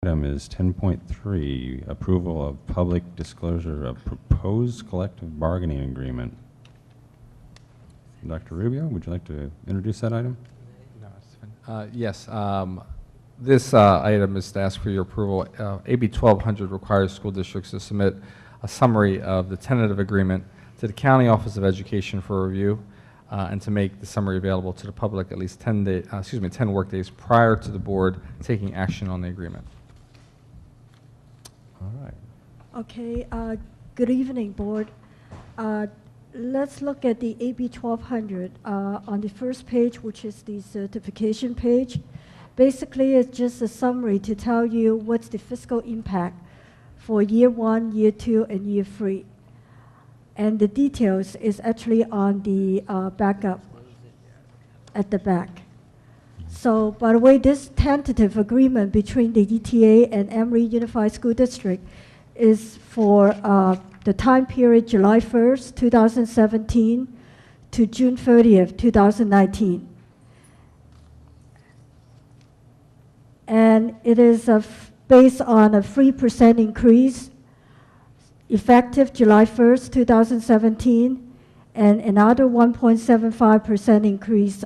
item is 10.3, approval of public disclosure of proposed collective bargaining agreement. Dr. Rubio, would you like to introduce that item? No, it's fine. Yes, this item is to ask for your approval. AB 1200 requires school districts to submit a summary of the tentative agreement to the County Office of Education for review, and to make the summary available to the public at least 10 work days prior to the board taking action on the agreement. All right. Okay, good evening, board. Let's look at the AB 1200 on the first page, which is the certification page. Basically, it's just a summary to tell you what's the fiscal impact for year 1, year 2, and year 3. And the details is actually on the backup at the back. So, by the way, this tentative agreement between the ETA and Emory Unified School District is for the time period July 1st, 2017 to June 30th, 2019. And it is based on a 3% increase effective July 1st, 2017, and another 1.75% increase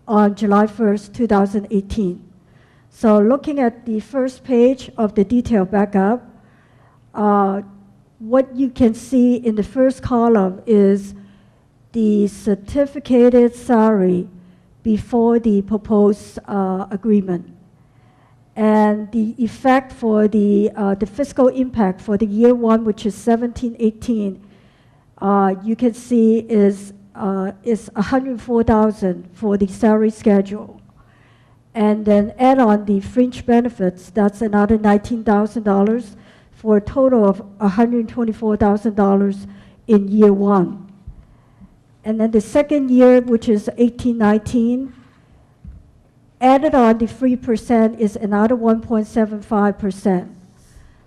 on July 1st, 2018. So looking at the first page of the detailed backup, what you can see in the first column is the certificated salary before the proposed agreement. And the effect for the fiscal impact for the year 1, which is 17-18, you can see is $104,000 for the salary schedule. And then add on the fringe benefits, that's another $19,000 for a total of $124,000 in year 1. And then the second year, which is 18-19, added on the 3% is another 1.75%.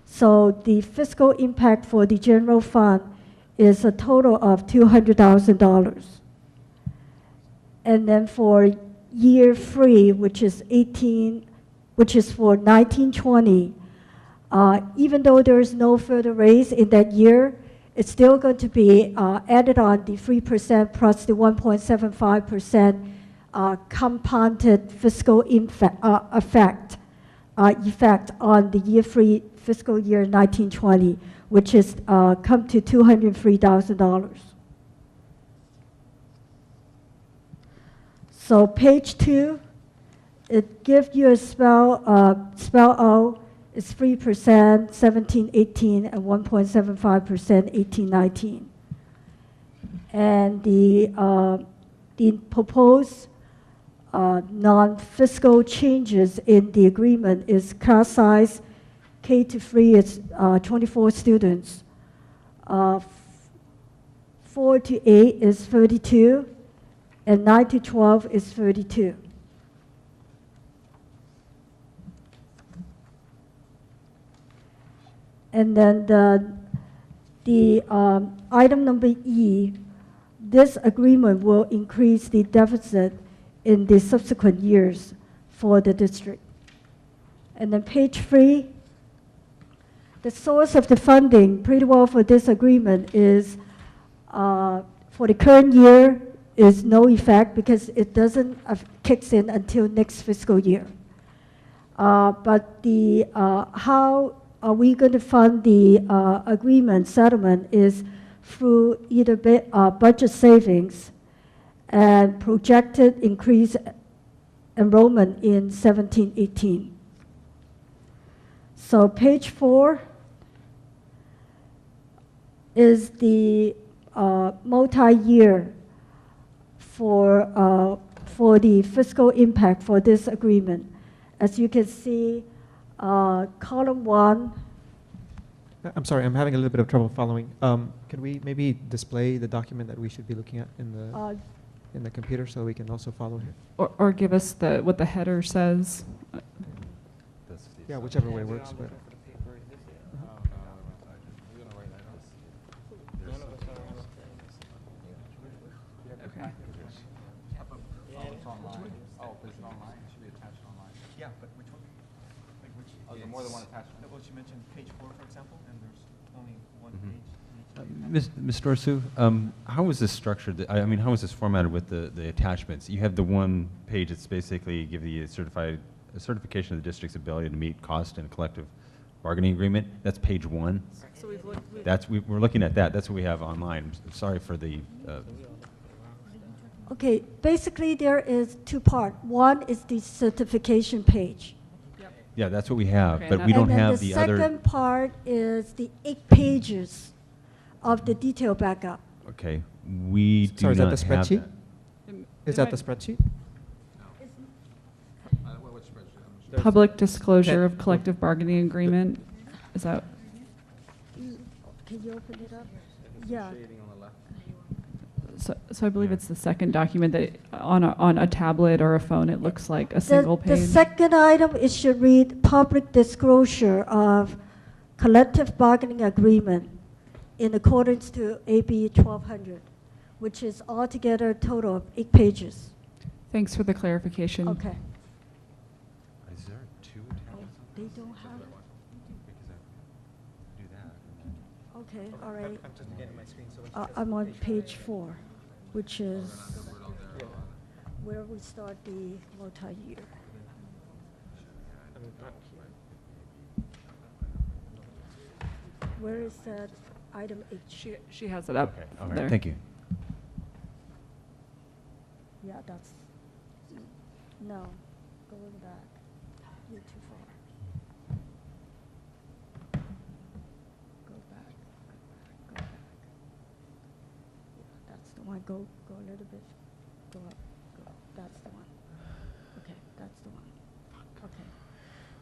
So the fiscal impact for the general fund is a total of $200,000. And then for year 3, which is for 19-20, even though there is no further raise in that year, it's still going to be added on the 3% plus the 1.75% compounded fiscal effect on the year 3 fiscal year 19-20, which is come to $203,000. So page 2, it gives you a spell out is 3%, 17-18, and 1.75% 18-19. And the proposed non-fiscal changes in the agreement is class size K to 3 is 24 students. 4 to 8 is 32, and 9 to 12 is 32. And then the item number E, this agreement will increase the deficit in the subsequent years for the district. And then page 3, the source of the funding, pretty well for this agreement is, for the current year, is no effect because it doesn't kicks in until next fiscal year. But the how are we going to fund the agreement settlement is through either budget savings and projected increased enrollment in 17-18. So page 4 is the multi-year for the fiscal impact for this agreement. As you can see, column 1. I'm sorry, I'm having a little bit of trouble following. Could we maybe display the document that we should be looking at in the computer so we can also follow here? Or give us what the header says. Yeah, whichever way works. But. Okay. Oh, it's online? It should be attached online. Yeah, but which one? Like which? is there more than one attachment? Well, she mentioned page 4, for example, and there's only one Mhm. page. Ms. Dorsu, how is this structured? I mean, how is this formatted with the attachments? You have the one page that's basically give you a certification of the district's ability to meet cost and collective bargaining agreement. That's page 1. So We're looking at that. That's what we have online. Sorry for the. Okay, basically there is two parts. One is the certification page. Yeah, that's what we have, Okay, but and we don't And then have the the other. second part is the 8 pages of the detail backup. Okay, we do Sorry, is that not the have spreadsheet? that. Is that the spreadsheet? Public disclosure Okay. of collective bargaining agreement, is that, Can you open it up? Yeah. so I believe Yeah. it's the second document that on a tablet or a phone, it looks like a The- single The page. second item, it should read public disclosure of collective bargaining agreement in accordance to AB 1200, which is altogether a total of 8 pages. Thanks for the clarification. Okay. Is there 2 Oh, attachments? they don't have it? Because I do that. Okay, all right. I'm just getting my screen, so I'm on page 4, which is where we start the multi-year. Where is that item H? She has it up Okay, all right, there. thank you. Yeah, that's, no, going back, you're too far. Go back, go back. Yeah, that's the one, go a little bit, go up, that's the one. Okay, that's the one, okay.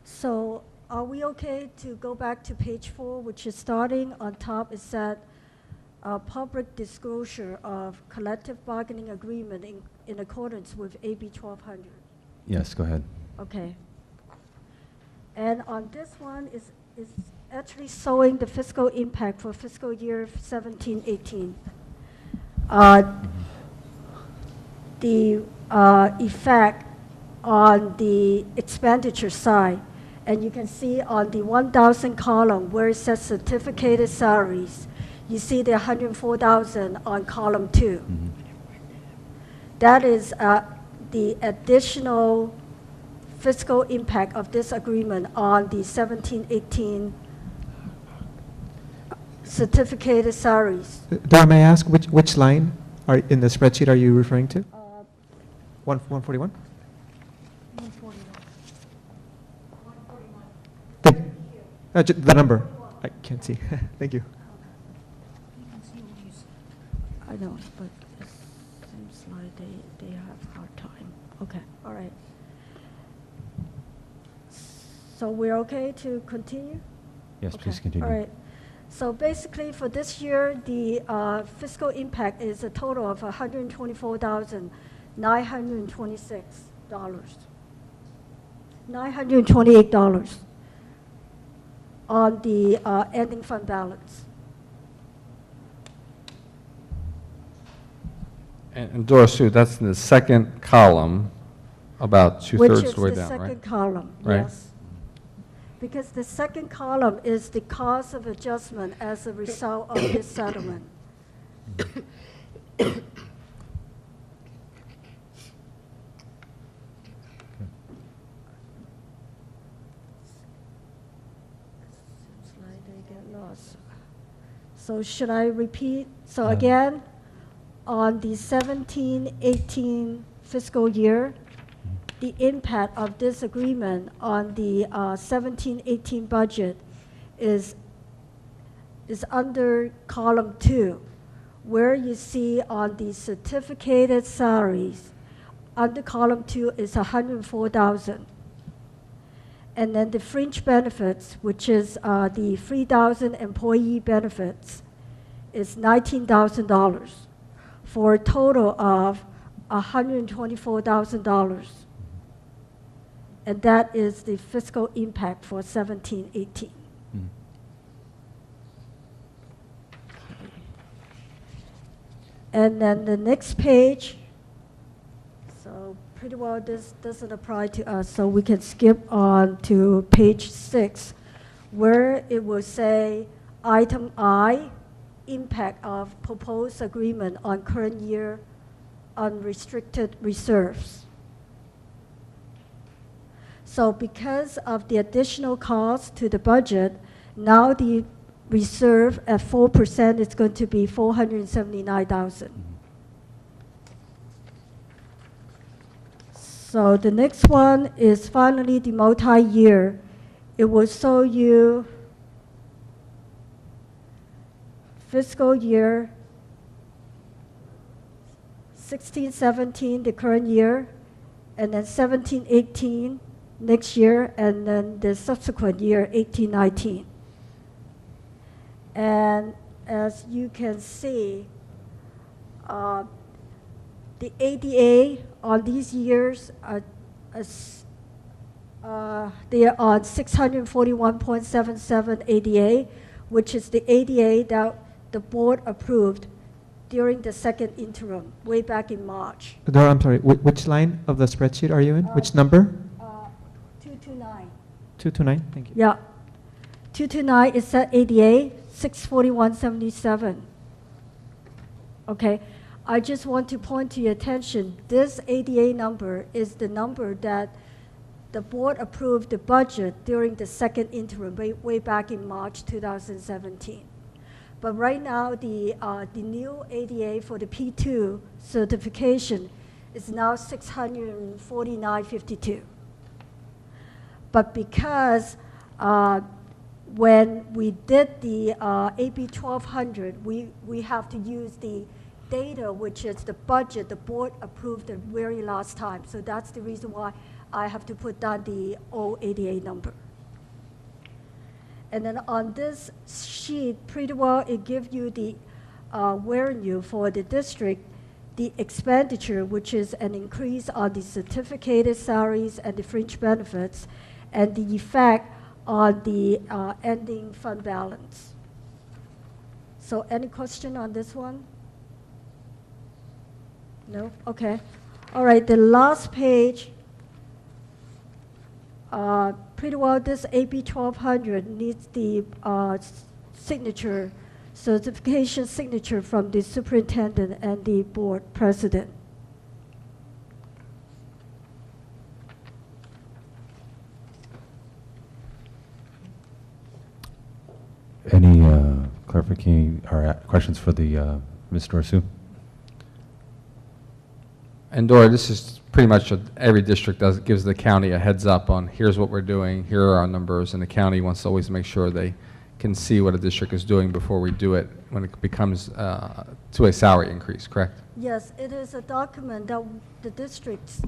So, are we okay to go back to page 4, which is starting on top, it said, public disclosure of collective bargaining agreement in accordance with AB 1200. Yes, go ahead. Okay. And on this one is actually showing the fiscal impact for fiscal year 17-18. The effect on the expenditure side, and you can see on the 1,000 column where it says certificated salaries, you see the 104,000 on column 2. Mhm. That is the additional fiscal impact of this agreement on the 17-18 certificated salaries. Dara, may I ask which line are in the spreadsheet are you referring to? 141? The number. I can't see. Thank you. I know, but it seems like they have a hard time. Okay, all right. So we're okay to continue? Yes, Okay, please continue. All right. So basically, for this year, the fiscal impact is a total of $124,926. $928 on the ending fund balance. And Dora Sue, that's in the second column, about two-thirds of the way down, Which is the right? second column, Right. yes. Because the second column is the cost of adjustment as a result of this settlement. Seems like they get lost. So should I repeat? So again, on the 17-18 fiscal year, the impact of this agreement on the 17-18 budget is under column 2, where you see on the certificated salaries, under column 2 is 104,000. And then the fringe benefits, which is the 3,000 employee benefits, is $19,000 for a total of $124,000. And that is the fiscal impact for 17-18. Mm. And then the next page, so pretty well this doesn't apply to us, so we can skip on to page 6, where it will say item I, impact of proposed agreement on current year unrestricted reserves. So because of the additional cost to the budget, now the reserve at 4% is going to be 479,000. So the next one is finally the multi-year. It will show you fiscal year 16-17, the current year, and then 17-18 next year, and then the subsequent year 18-19. And as you can see, the ADA on these years they are on 641.77 ADA, which is the ADA that the board approved during the second interim, way back in March. Dora, I'm sorry, which line of the spreadsheet are you in? Which number? 229. 229, thank you. Yeah. 229 is at ADA, 641.77. Okay. I just want to point to your attention, this ADA number is the number that the board approved the budget during the second interim, way back in March 2017. But right now, the new ADA for the P2 certification is now 649.52. But because when we did the AB 1200, we have to use the data, which is the budget the board approved the very last time. So that's the reason why I have to put down the old ADA number. And then on this sheet, pretty well it gives you the revenue for the district, the expenditure, which is an increase on the certificated salaries and the fringe benefits, and the effect on the ending fund balance. So any question on this one? No? Okay. All right, the last page, pretty well this AB 1200 needs the signature, certification signature from the superintendent and the board president. Any clarification or questions for the Ms. Dorsu? And Dora, this is pretty much every district gives the county a heads up on here's what we're doing, here are our numbers, and the county wants to always make sure they can see what a district is doing before we do it when it becomes to a salary increase, correct? Yes, it is a document that the districts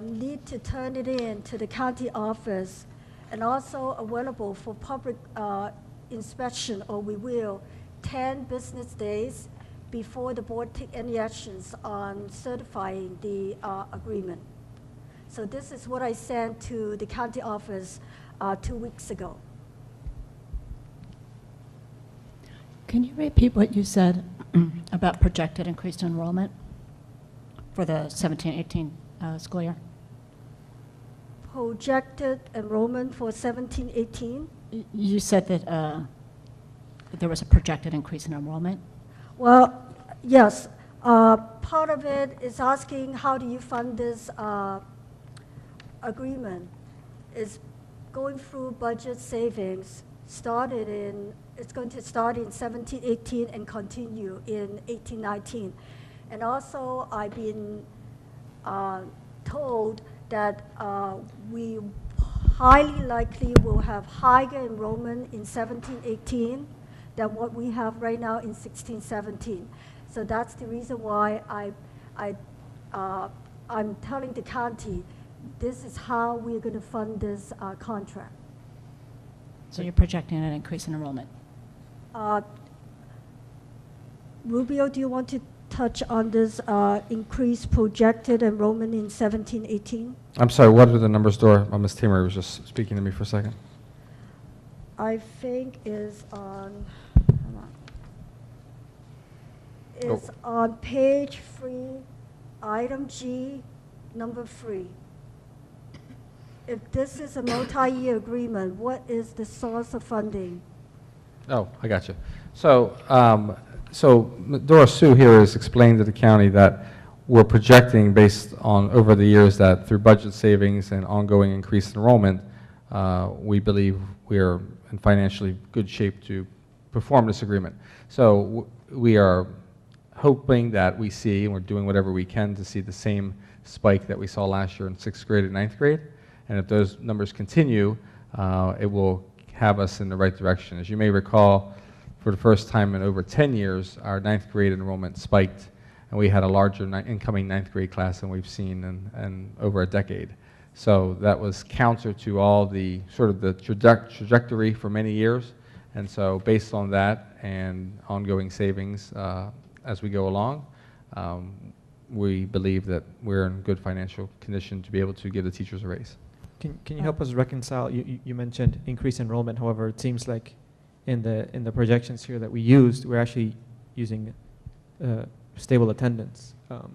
need to turn it in to the county office, and also available for public inspection or review 10 business days before the board take any actions on certifying the agreement. So this is what I sent to the county office 2 weeks ago. Can you repeat what you said about projected increased enrollment for the 17-18 school year? Projected enrollment for 17-18. You said that there was a projected increase in enrollment. Well, yes. Part of it is asking how do you fund this agreement. Is going through budget savings. It's going to start in 17-18 and continue in 18-19. And also, I've been told that we highly likely will have higher enrollment in 17-18 than what we have right now in 16-17. So that's the reason why I'm telling the county this is how we're going to fund this contract. So you're projecting an increase in enrollment. Rubio, do you want to touch on this increased projected enrollment in 17-18? I'm sorry, what are the numbers, Dora? Ms. Tamer was just speaking to me for a second. I think is on, is on page 3, item G, number 3. If this is a multi-year agreement, what is the source of funding? Oh, I got you. So, Doris Sue here has explained to the county that we're projecting based on over the years that through budget savings and ongoing increased enrollment, we believe we are in financially good shape to perform this agreement. So we are hoping that we see, and we're doing whatever we can to see the same spike that we saw last year in 6th grade and 9th grade. And if those numbers continue, it will have us in the right direction. As you may recall, for the first time in over 10 years, our 9th grade enrollment spiked, and we had a larger incoming 9th grade class than we've seen in over a decade. So that was counter to all the sort of the trajectory for many years. And so based on that and ongoing savings as we go along, we believe that we're in good financial condition to be able to give the teachers a raise. Can you help us reconcile? You mentioned increased enrollment. However, it seems like in the projections here that we used, we're actually using stable attendance. Can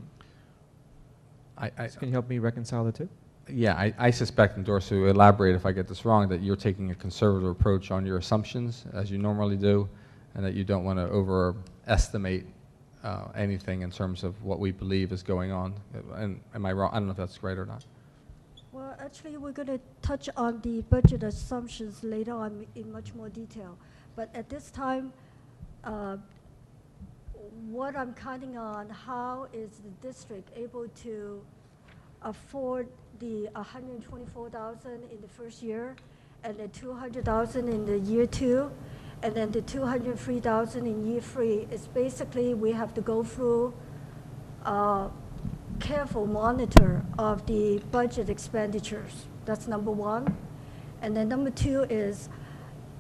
you help me reconcile the two? Yeah, I suspect, and Doris will elaborate if I get this wrong, that you're taking a conservative approach on your assumptions, as you normally do, and that you don't want to overestimate anything in terms of what we believe is going on. And am I wrong? I don't know if that's right or not. Well, actually, we're going to touch on the budget assumptions later on in much more detail. But at this time, what I'm counting on, how is the district able to afford the $124,000 in the first year, and the $200,000 in the year 2, and then the $203,000 in year 3? It's basically we have to go through careful monitor of the budget expenditures. That's number 1. And then number 2 is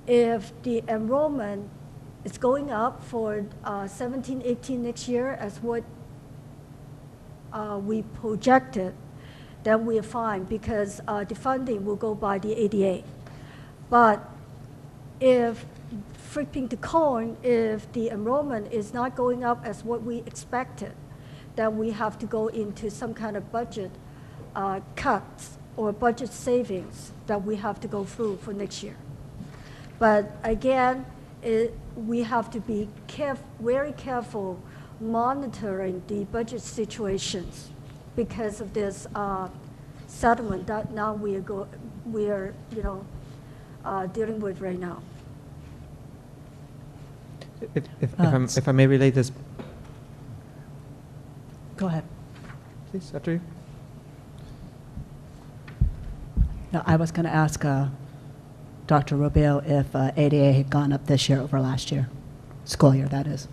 if the enrollment is going up for 17-18 next year as what we projected, then we're fine because the funding will go by the ADA. But if flipping the coin, if the enrollment is not going up as what we expected, then we have to go into some kind of budget cuts or budget savings that we have to go through for next year. But again, we have to be very careful monitoring the budget situations because of this settlement that now we are dealing with right now. If I may relate this, Go ahead. please, after you. No, I was going to ask Dr. Rubio if ADA had gone up this year over last year, school year, that is.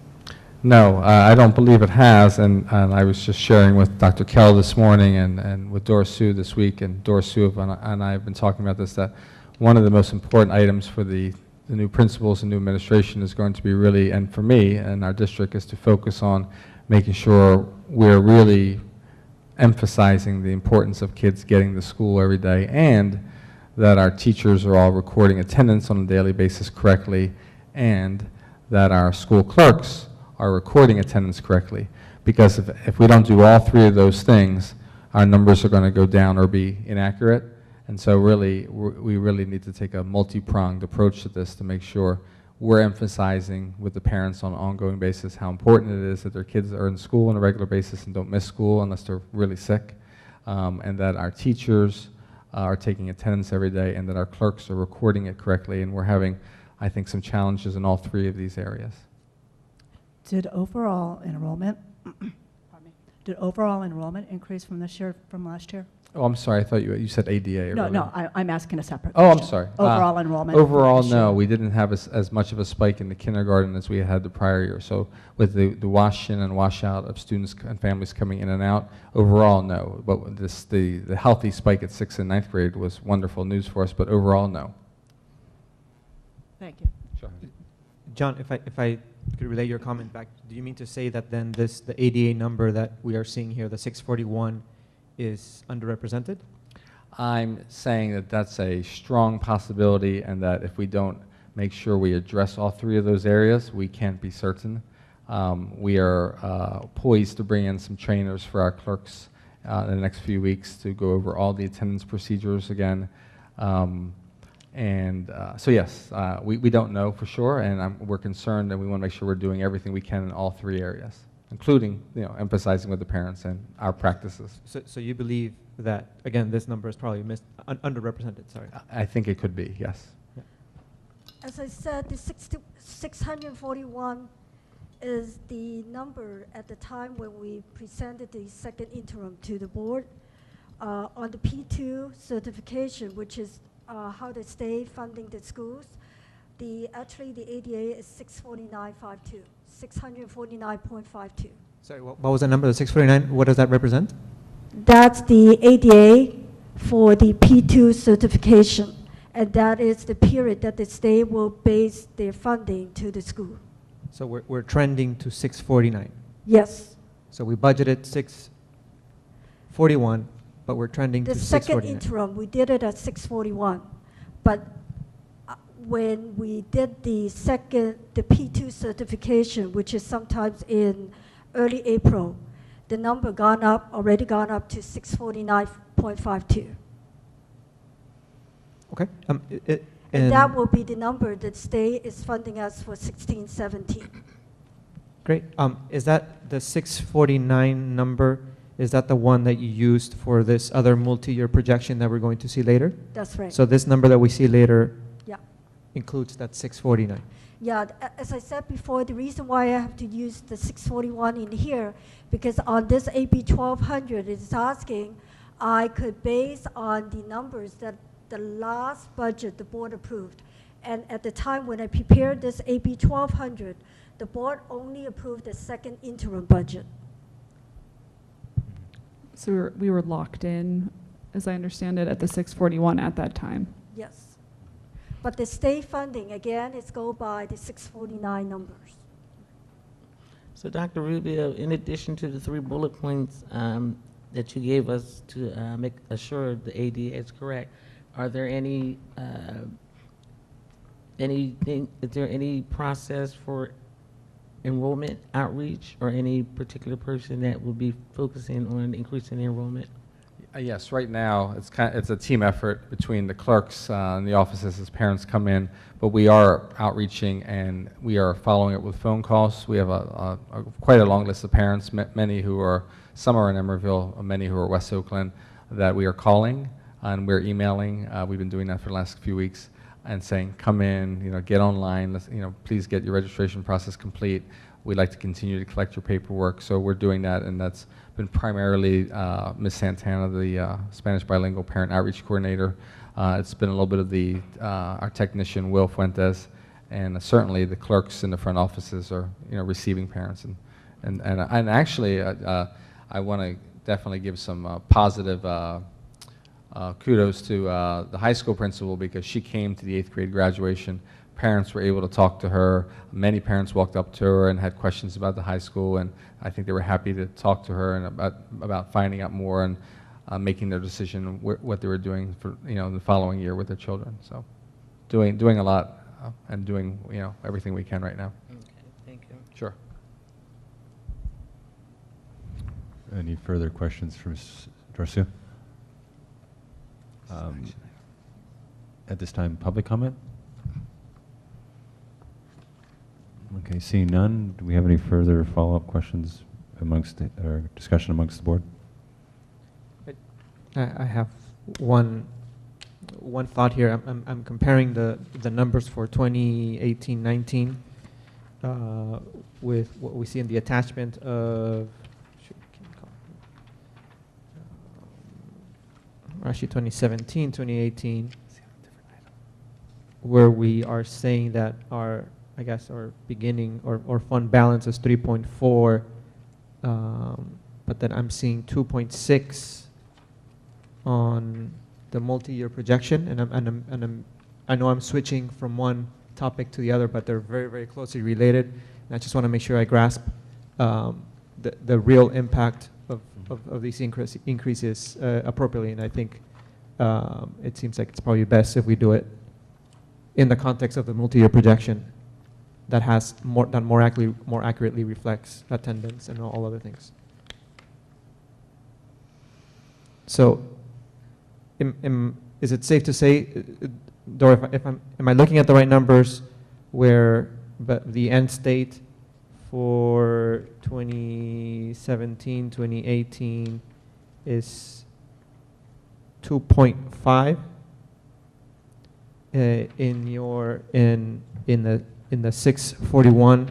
No, I don't believe it has, and I was just sharing with Dr. Kell this morning and with Doris Sue this week, and Doris Sue and I have been talking about this, that one of the most important items for the new principals and new administration is going to be really, and for me and our district, is to focus on making sure we're really emphasizing the importance of kids getting to school every day, and that our teachers are all recording attendance on a daily basis correctly, and that our school clerks are recording attendance correctly. Because if we don't do all 3 of those things, our numbers are going to go down or be inaccurate. And so really, we really need to take a multi-pronged approach to this to make sure we're emphasizing with the parents on an ongoing basis how important it is that their kids are in school on a regular basis and don't miss school unless they're really sick, and that our teachers are taking attendance every day, and that our clerks are recording it correctly. And we're having, I think, some challenges in all 3 of these areas. Did overall enrollment, did overall enrollment increase from this year, from last year? Oh, I'm sorry. I thought you said ADA. No, earlier. no, I'm asking a separate Oh, question. I'm sorry. Overall enrollment. Overall, this year. no. We didn't have as much of a spike in the kindergarten as we had the prior year. So with the wash in and wash out of students and families coming in and out, overall, no. But the healthy spike at 6th and 9th grade was wonderful news for us, but overall, no. Thank you. Sure. John, if I could relay your comment back, do you mean to say that then the ADA number that we are seeing here, the 641, is underrepresented? I'm saying that that's a strong possibility, and that if we don't make sure we address all 3 of those areas, we can't be certain. We are poised to bring in some trainers for our clerks in the next few weeks to go over all the attendance procedures again. So yes, we don't know for sure, and we're concerned, and we want to make sure we're doing everything we can in all 3 areas, including, emphasizing with the parents and our practices. So you believe that, again, this number is probably underrepresented, sorry. I think it could be, yes. As I said, the 641 is the number at the time when we presented the second interim to the board. On the P2 certification, which is how the state funding the schools, actually the ADA is 649.52, 649.52. Sorry, what was the number, the 649? What does that represent? That's the ADA for the P2 certification, and that is the period that the state will base their funding to the school. So we're trending to 649. Yes. So we budgeted 641, but we're trending The to second 649. interim, we did it at 641, but when we did the P2 certification, which is sometimes in early April, the number already gone up to 649.52. Okay. And that will be the number that state is funding us for 16-17. Great. Is that the 649 number? Is that the one that you used for this other multi-year projection that we're going to see later? That's right. So this number that we see later Yeah. includes that 649. Yeah, as I said before, the reason why I have to use the 641 in here, because on this AB 1200, it's asking I could base on the numbers that the last budget the board approved. And at the time when I prepared this AB 1200, the board only approved the second interim budget. So we were locked in, as I understand it, at the 641 at that time. Yes. But the state funding, again, is go by the 649 numbers. So Dr. Rubio, in addition to the 3 bullet points that you gave us to make assure the ADA is correct, are there is there any process for enrollment outreach or any particular person that will be focusing on increasing enrollment? Yes, right now, it's a team effort between the clerks and the offices as parents come in, but we are outreaching and we are following it with phone calls. We have quite a long list of parents, many who are, some are in Emeryville, many who are West Oakland, that we are calling and we're emailing. We've been doing that for the last few weeks and saying, come in, get online, please get your registration process complete. We'd like to continue to collect your paperwork, so we're doing that, and that's been primarily Ms. Santana, the Spanish bilingual parent outreach coordinator. It's been a little bit of our technician, Will Fuentes, and certainly the clerks in the front offices are receiving parents. And actually, I want to definitely give some positive kudos to the high school principal, because she came to the 8th grade graduation. Parents were able to talk to her. Many parents walked up to her and had questions about the high school, and I think they were happy to talk to her and about finding out more and making their decision what they were doing for the following year with their children. So, doing a lot and doing everything we can right now. Okay, thank you. Sure. Any further questions for Ms. Dorsu? At this time, public comment? Okay, seeing none, do we have any further follow-up questions or discussion amongst the board? I have one thought here. I'm comparing the numbers for 2018-19 with what we see in the attachment of actually 2017, 2018, where we are saying that our beginning or fund balance is 3.4, but then I'm seeing 2.6 on the multi-year projection, and I know I'm switching from one topic to the other, but they're very, very closely related, and I just want to make sure I grasp the real impact of these increases appropriately, and I think it seems like it's probably best if we do it in the context of the multi-year projection that has more accurately reflects attendance and all other things. So, is it safe to say, Dora, am I looking at the right numbers where the end state for 2017, 2018 is 2.5 in the 641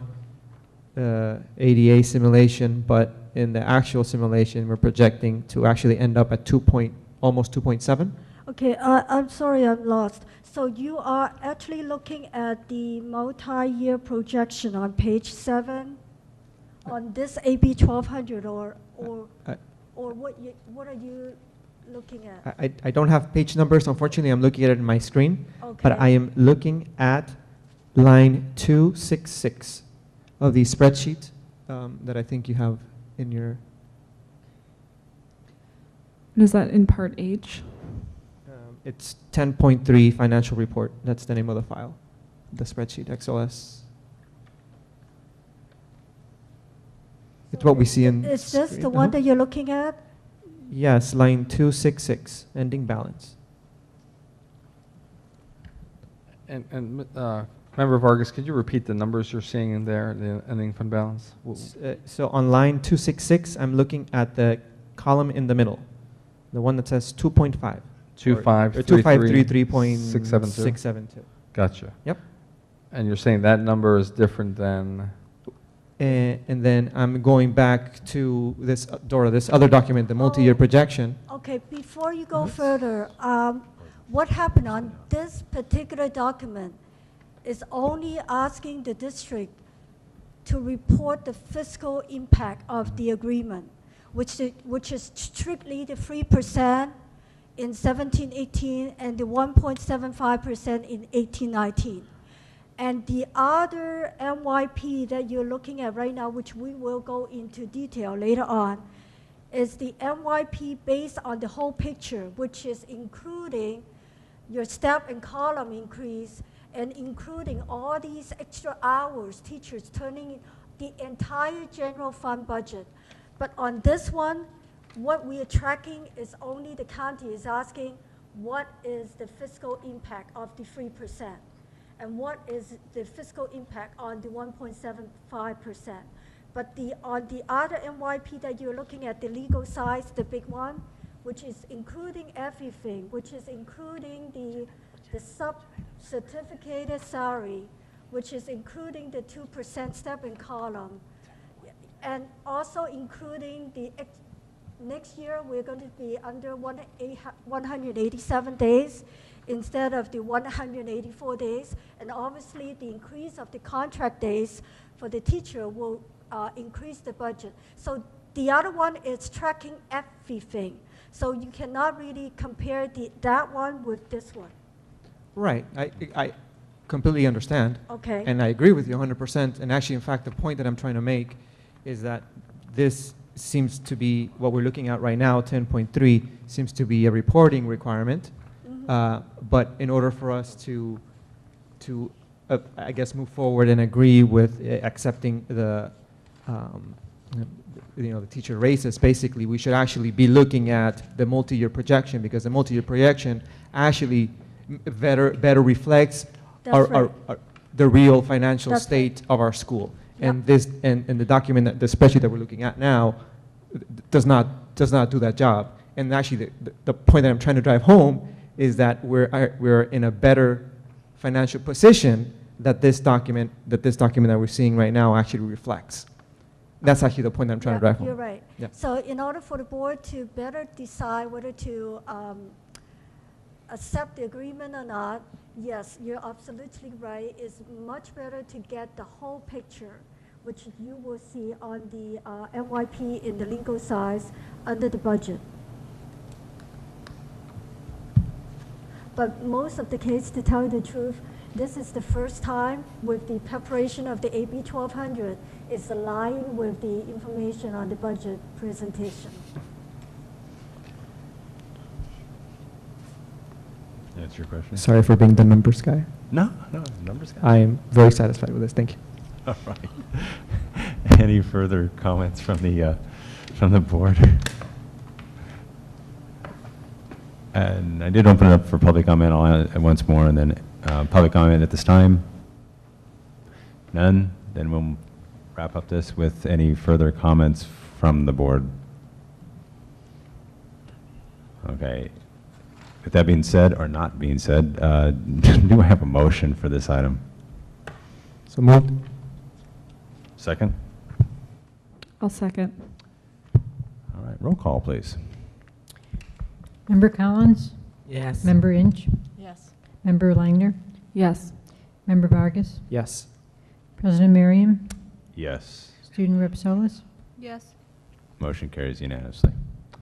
ADA simulation, but in the actual simulation we're projecting to actually end up at almost 2.7? Okay, I'm sorry, I'm lost. So you are actually looking at the multi-year projection on page 7 on this AB 1200, or what are you looking at? I don't have page numbers, unfortunately. I'm looking at it in my screen, but Okay. I am looking at line 266 of the spreadsheet that I think you have in your. And is that in part H? It's 10.3 financial report. That's the name of the file, the spreadsheet, XLS. It's what we see in. Is this screen. the one that you're looking at? Yes, line 266, ending balance. And Member Vargas, could you repeat the numbers you're seeing in there, the ending fund balance? So on line 266, I'm looking at the column in the middle, the one that says 2.5. 2533.672. Gotcha. Yep. And you're saying that number is different than? And then I'm going back to this, Dora, this other document, the multi-year projection. Okay, before you go further, what happened on this particular document is only asking the district to report the fiscal impact of the agreement, which is strictly the 3% in 17-18 and the 1.75% in 18-19. And the other NYP that you're looking at right now, which we will go into detail later on, is the NYP based on the whole picture, which is including your step and column increase and including all these extra hours, teachers turning the entire general fund budget. But on this one, what we are tracking is only the county is asking what is the fiscal impact of the 3%. And what is the fiscal impact on the 1.75%? But on the other NYP that you're looking at, the legal size, the big one, which is including everything, which is including the sub-certificated salary, which is including the 2% step in column, and also including the next year we're going to be under 187 days instead of the 184 days. And obviously the increase of the contract days for the teacher will increase the budget. So the other one is tracking everything. So you cannot really compare that one with this one. Right, I completely understand. Okay. And I agree with you 100%. And actually, in fact, the point that I'm trying to make is that this seems to be, what we're looking at right now, 10.3, seems to be a reporting requirement. But in order for us to I guess, move forward and agree with accepting the the teacher raises, basically, we should actually be looking at the multi-year projection, because the multi-year projection actually better reflects the real financial state of our school. Yep. And this and the document, the spreadsheet that we're looking at now, does not do that job. And actually, the point that I'm trying to drive home is that we're in a better financial position that this document that we're seeing right now actually reflects. That's actually the point that I'm trying to drive home. You're right. Yeah. So in order for the board to better decide whether to accept the agreement or not, yes, you're absolutely right. It's much better to get the whole picture, which you will see on the NYP in the legal size under the budget. But most of the case, to tell you the truth, this is the first time with the preparation of the AB 1200 is aligned with the information on the budget presentation. That's your question? Sorry for being the numbers guy. No, numbers. I am very satisfied with this. Thank you. All right. Any further comments from the board? And I did open it up for public comment once more, and then public comment at this time. None? Then we'll wrap up this with any further comments from the board. Okay. With that being said, or not being said, do I have a motion for this item? So moved. Second? I'll second. All right, roll call, please. Member Collins? Yes. Member Inch? Yes. Member Langner? Yes. Member Vargas? Yes. President Merriam? Yes. Student Rep Solis? Yes. Motion carries unanimously.